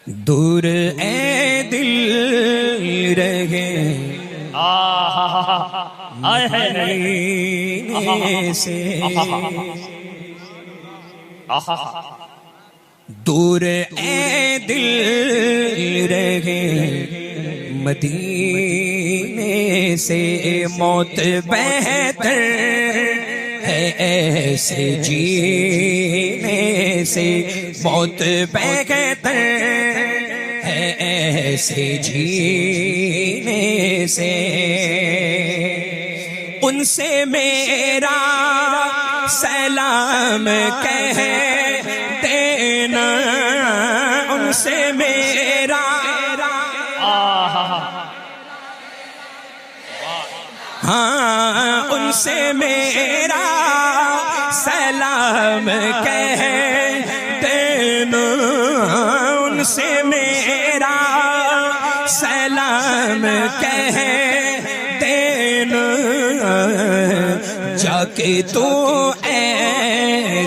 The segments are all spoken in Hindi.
दूर ए दिल रहे मदीने से, दूर ए दिल रहे मदीने से, मौत बेहतर है ऐसे जीने से, मौत बेहतर है ऐसे जीने से। उनसे मेरा सलाम कह देना, उनसे मेरा हाँ, उनसे मेरा सलाम कह देना, उनसे मेरा सलाम कह देना। जाके तो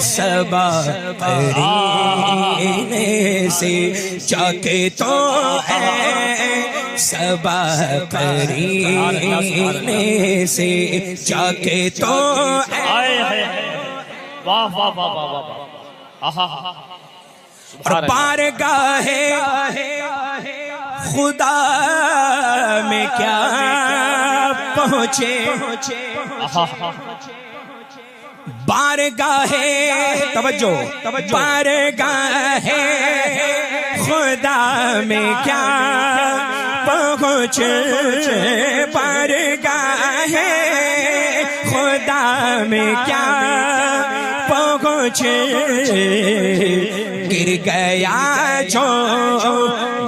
सबा परीने से, जाके तो सबा परीने से, जाके तो वाह वाह वाह वाह वाह। और बारगाहे खुदा में क्या पहुँचे, बारगाहे तवज्जो, बारगाहे खुदा में क्या पहुँचे, बारगाहे खुदा में क्या पहुँचे। गिर गया जो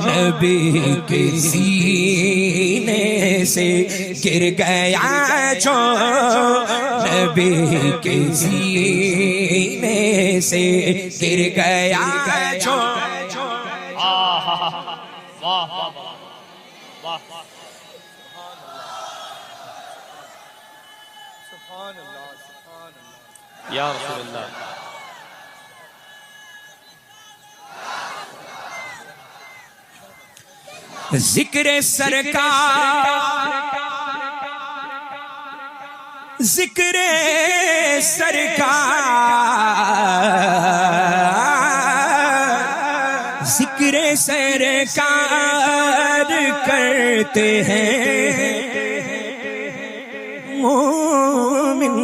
नबी के सीने से, गिर गया जो नबी के सीने से, गिर गया जो। वाह वाह वाह, या रसूलल्लाह। जिक्र सरकार, जिक्र सरकार, जिक्र सरकार करते हैं मोमिन।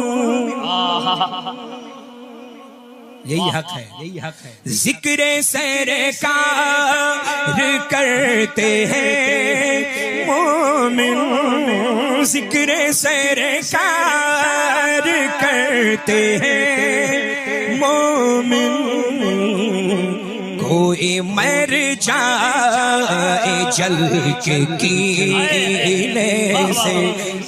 यही हक है, यही हक है। जिक्र सरकार करते हैं मोमिन, जिक्र सरकार करते हैं मोमिन। कोई मर जाए जल के कीने से,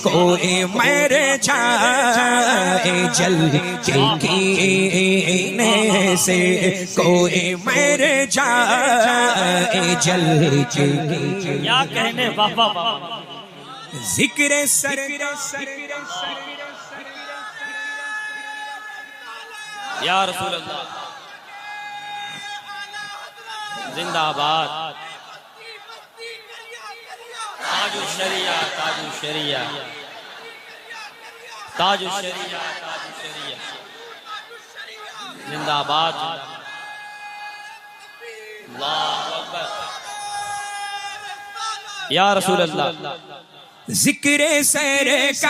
कोई मर जाए जल के कीने से, कोई मर जाए जल के। क्या कहने, वाह वाह वाह। जिक्र सर या रसूल अल्लाह, जिंदाबाद। ताजु शरिया, ताजु शरिया, ताजु शरिया, ताजु शरिया, जिंदाबाद। अल्लाहु अकबर। या रसूल अल्लाह। जिक्र सरकार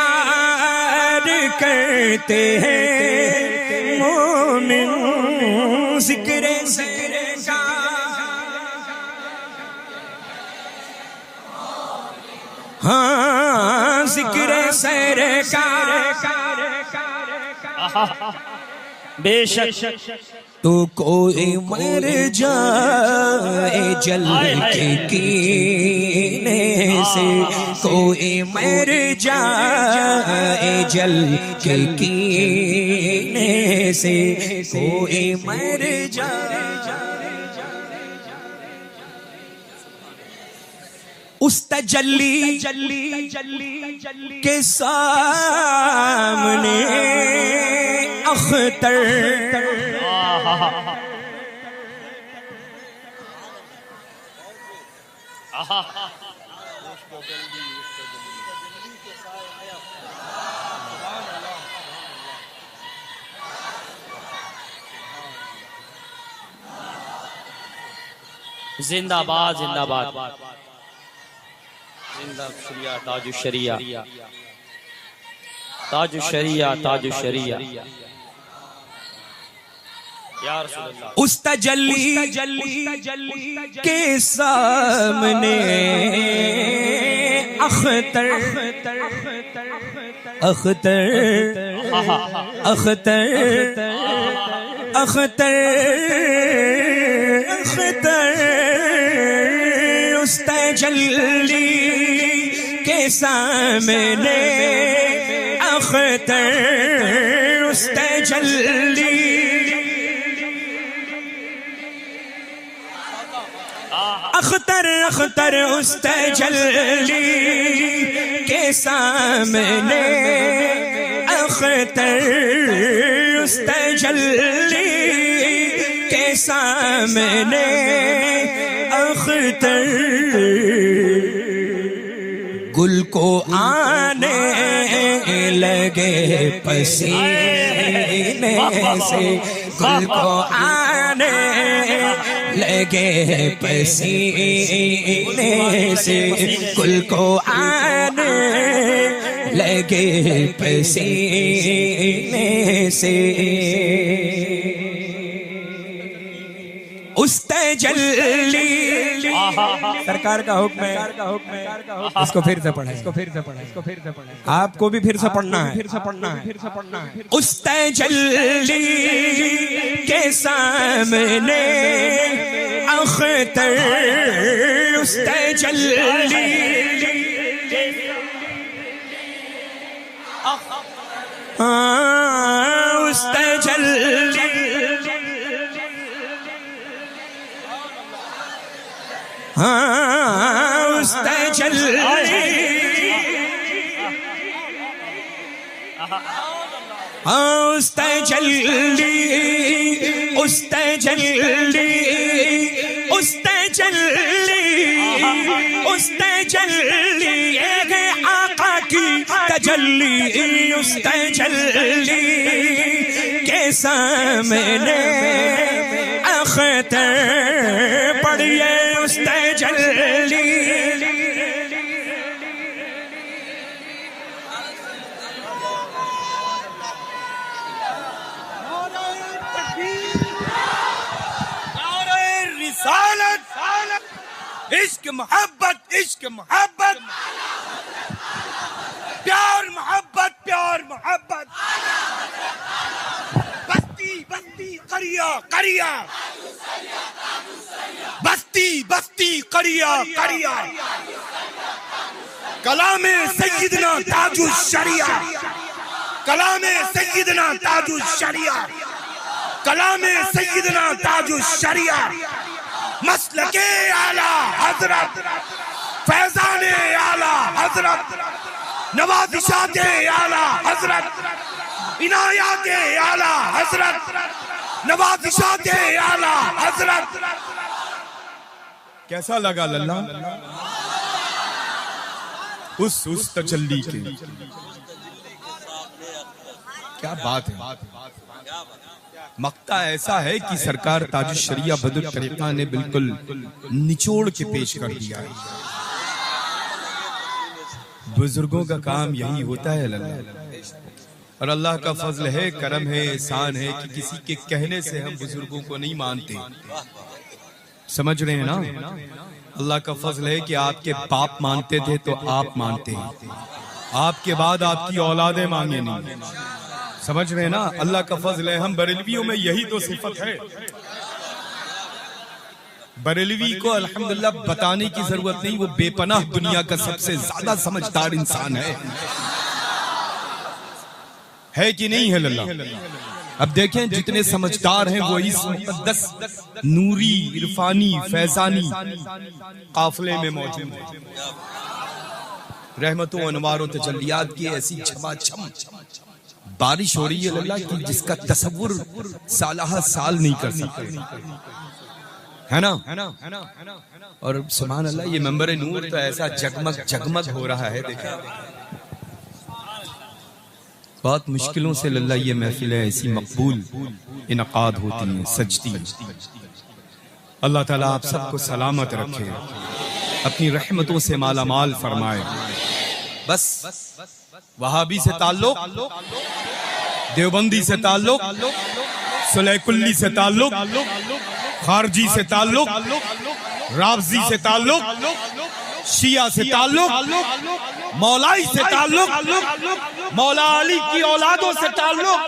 करते हैं मोमिन, जिक्र सरकार, हाँ जिक्र सरकार। बेशक तो कोई मर जाए जल के कीने से, कोई मर जाए जल के कीने से, कोई मर जाए। उस तजल्ली के सामने अख्तर जिंदाबाद जिंदाबाद जिंदा शरिया ताजु शरिया ताजु शरिया ताजु शरिया या रसूल अल्लाह। उस तजल्ली के सामने अख्तर अख्तर अख्तर अख्तर अख्तर उस तजल्ली के सामने अख्तर उस तजल्ली अख्तर अख्तर उस तजल्ली के सामने अख्तर उस तजल्ली के सामने अख्तर गुल को आने लगे पसीने से गुल को आने लगे पसीने से गुल को आने लगे पसीने से उस तजल्ली सरकार का हुक्म है इसको फिर से पढ़े आपको भी फिर से पढ़ना है उस तजल्ली के सामने अख्तर उस तजल्ली उस तजल्ली उस तजल्ली उस तजल्ली उस तजल्ली उस तजल्ली उस तजल्ली एक आका की तजल्ली उस तजल्ली के सामने अख्तर पढ़िए उस तजल्ली इश्क मोहब्बत प्यार मोहब्बत बस्ती बस्ती करिया करिया बस्ती बस्ती करिया करिया कलामे सैयदना ताजुश शरिया कलामे सैयदना ताजुश शरिया कलामे सैयदना ताजुश शरिया मसलके आला हजरत फैजाने आला हजरत नवाजिशाते आला हजरत इनायाते आला हजरत नवाजिशाते आला हजरत। कैसा लगा लल्ला उस तजल्ली के क्या बात है। मक्ता ऐसा है कि सरकार ताजुश शरिया बदर तरीका ने बिल्कुल निचोड़ के पेश कर दिया है। बुजुर्गों का काम यही होता है लल्ला, और अल्लाह का फजल है, करम है, एहसान है कि किसी के कहने से हम बुजुर्गों को नहीं मानते। समझ रहे हैं ना? अल्लाह का फजल है कि आपके बाप मानते थे तो आप मानते हैं, आपके बाद आपकी औलादें मांगे नहीं। समझ रहे हैं ना? अल्लाह का फजल है। हम बरेलवियों में यही तो सिफत है। बरेलवी को अल्हम्दुलिल्लाह बताने की जरूरत नहीं, वो बेपनाह दुनिया का सबसे ज्यादा समझदार इंसान है कि नहीं है लल्ला? अब देखें जितने समझदार हैं वो इस मुक़द्दस नूरी इरफानी फैजानी काफिले में मौजूद हैं। रहमतों अनवारों तजल्लियात की ऐसी छमाछम बारिश हो रही है लल्ला कि जिसका तसव्वुर सालाहा साल नहीं कर सकते। है ना? और सुभान अल्लाह, ये मंबर नूर तो ऐसा जगमग जगमग हो रहा है, देखा। बहुत मुश्किलों से लल्ला ये महफिल ऐसी मकबूल इनकाद होती हैं, सजती हैं। अल्लाह ताला आप सबको सलामत रखे, अपनी रहमतों से मालामाल फरमाए। बस वहाबी से ताल्लुक, देवबंदी से ताल्लुक, सुलैकुल्ली से ताल्लुक, खारजी से ताल्लुक, राफजी से ताल्लुक, शिया से ताल्लुक, मौलाई से ताल्लुक, मौला अली की औलादों से ताल्लुक।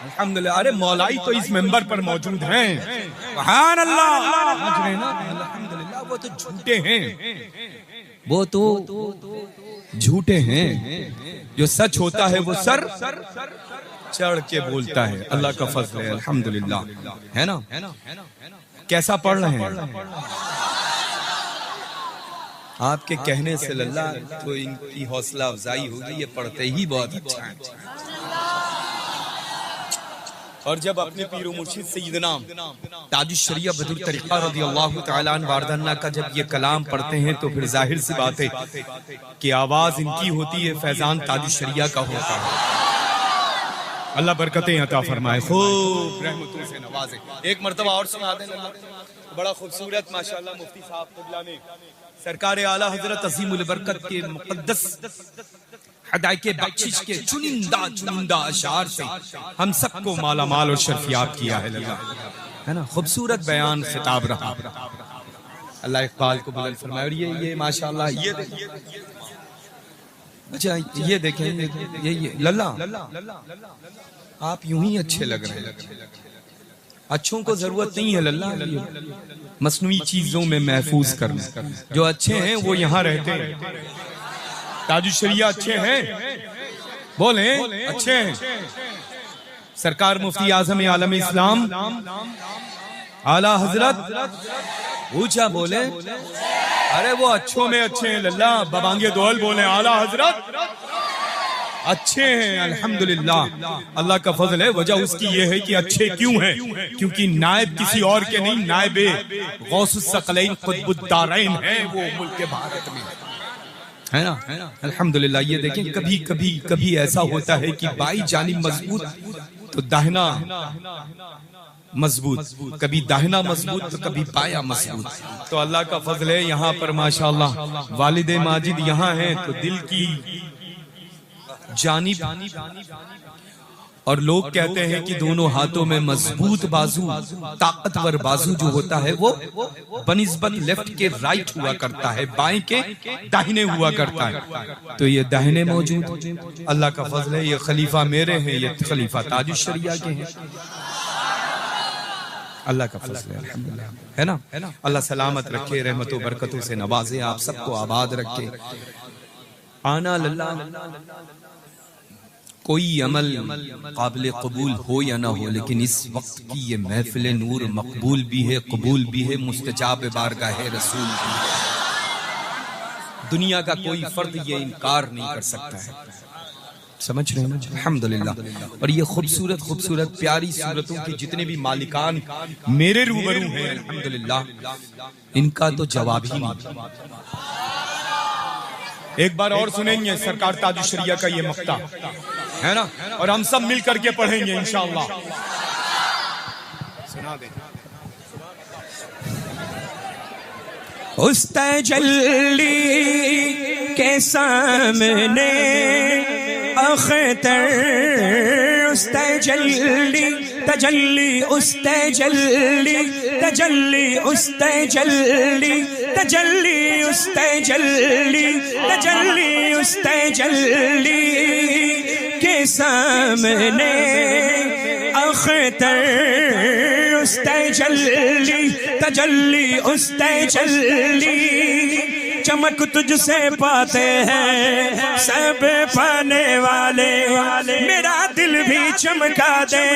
अल्हम्दुलिल्लाह, अरे मौलाई तो इस मेंबर पर मौजूद हैं। सुभान अल्लाह, अल्हम्दुलिल्लाह। वो तो झूठे हैं, वो तो झूठे हैं। जो सच होता है वो सर चढ़ के बोलता है। अल्लाह का फजल है, अल्हम्दुलिल्लाह, है ना? कैसा पढ़ रहे हैं आपके कहने से लल्ला, तो इनकी हौसला अफजाई होगी। ये पढ़ते ही बहुत अच्छा है। और जब अपने पीरो मुर्शिद सैयदना ताजुश शरिया बदरुल तरीक़ा रज़ियल्लाहु तआला अन्हु वारदाना का जब ये कलाम पढ़ते हैं तो फिर जाहिर सी बात है कि आवाज इनकी होती है, फैजान ताजुश शरिया का होता है। अल्लाह बरकतें अता फरमाए, खूब रहमतों से नवाजे। एक मर्तबा और सुना दें, बड़ा खूबसूरत माशाअल्लाह मुफ्ती साहब क़िबला ने सरकार आला हजरत अज़ीमुल बरकत के मुक़द्दस हदायके बख्शिश के चुनिंदा अशार से हम सबको माला माल और शर्फियाब किया है लल्ला, है ना? खूबसूरत बयान खिताब रहा। अल्लाह इक़बाल को बुलंद फरमाए। और ये माशाअल्लाह, ये अच्छा, ये देखें, ये लल्ला, आप यूं ही अच्छे लग रहे हैं। अच्छों को जरूरत नहीं है लल्ला मसनूई चीजों में महफूज करना। जो अच्छे हैं वो यहाँ रहते हैं। ताजुश शरिया अच्छे हैं, बोले अच्छे हैं। सरकार मुफ्ती आजम आलम इस्लाम आला हजरत ऊंचा बोले, अरे वो अच्छों में अच्छे हैं लल्ला। बबांगे दोल बोले आला हजरत अच्छे हैं, अल्हम्दुलिल्लाह। अल्लाह का फजल है। वजह उसकी ये है कि अच्छे क्यों हैं? क्योंकि नायब किसी और के नहीं, नायब गौसुस सकलैन कुतुबुद्दारैन है वो मुल्क भारत में, है ना? अल्हम्दुलिल्लाह। ये देखें, कभी कभी कभी ऐसा होता है कि बाई जानिब मजबूत तो दाहिना मजबूत, कभी दाहिना मजबूत तो कभी बाया मजबूत। तो अल्लाह का फजल है, यहाँ पर माशाअल्लाह वालिद माजिद यहाँ हैं तो दिल की जानिब। और लोग कहते हैं कि दोनों हाथों में मजबूत बाजू, ताकतवर बाजू जो होता है वो बनिस्बत लेफ्ट के राइट हुआ करता है, बाएं के दाहिने हुआ करता है। तो ये दाहिने मौजूद, अल्लाह का फजल है। ये खलीफा मेरे हैं, ये खलीफा ताजुश शरिया के हैं। अल्लाह का फजल है, अल्हम्दुलिल्लाह, है ना? अल्लाह सलामत रखे, रहमतों बरकतों से नवाजे, आप सबको आबाद रखे। आना लल्ला, कोई अमल काबिल कबूल हो या ना हो, लेकिन इस वक्त की ये महफिल नूर मकबूल भी है, कबूल भी है, मुस्तजाब बारगाह रसूल भी है। दुनिया का कोई फर्द ये इनकार नहीं कर सकता है। समझ रहे हैं? अल्हम्दुलिल्लाह। और ये खूबसूरत खूबसूरत प्यारी सूरतों के जितने भी मालिकान मेरे रूबरू हैं, अल्हम्दुलिल्लाह, इनका तो जवाब ही नहीं। एक बार और सुनेंगे सरकार ताजुश शरिया का ये मक्ता, है ना? और हम सब मिल करके पढ़ेंगे इंशाअल्लाह। सुना दे। उस तजल्ली के सामने अख्तर, उस तजल्ली तजल्ली, उस तजल्ली तजल्ली, उस तजल्ली तजल्ली, उस तजल्ली तजल्ली, उस तजल्ली के सामने अख्तर, उस तजल्ली तजल्ली, उस तजल्ली चमक तुझसे पाते हैं सब पाने वाले। मेरा दिल भी चमका दे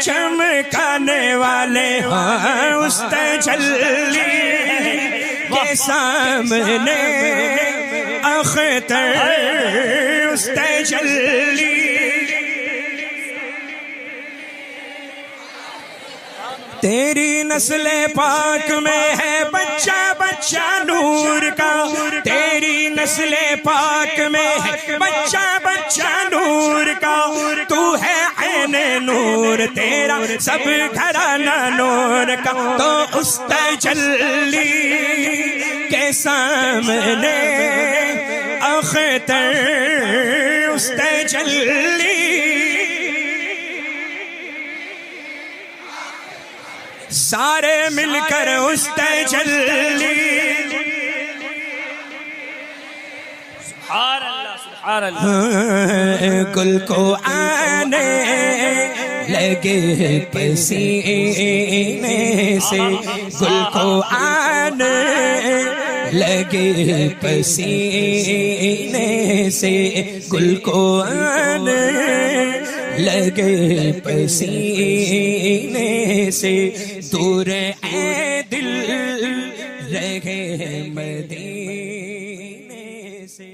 चमकाने वाले। हाँ, उस तजल्ली के सामने अख्तर, उस तजल्ली तेरी नस्ले पाक में है बच्चा बच्चा नूर का, तेरी नस्ले पाक में है बच्चा बच्चा नूर का। तू है ऐने नूर, तेरा सब घराना नूर का। तो उस तजल्ली के सामने अख्तर, उस तजल्ली सारे मिलकर उस तजल्ली। सुभान अल्लाह, सुभान अल्लाह। गुल को आने लगे पसीने से, गुल को आने लगे पसीने से, गुल को आने लगे पसीने से। दूर ए दिल रहे मदीने से।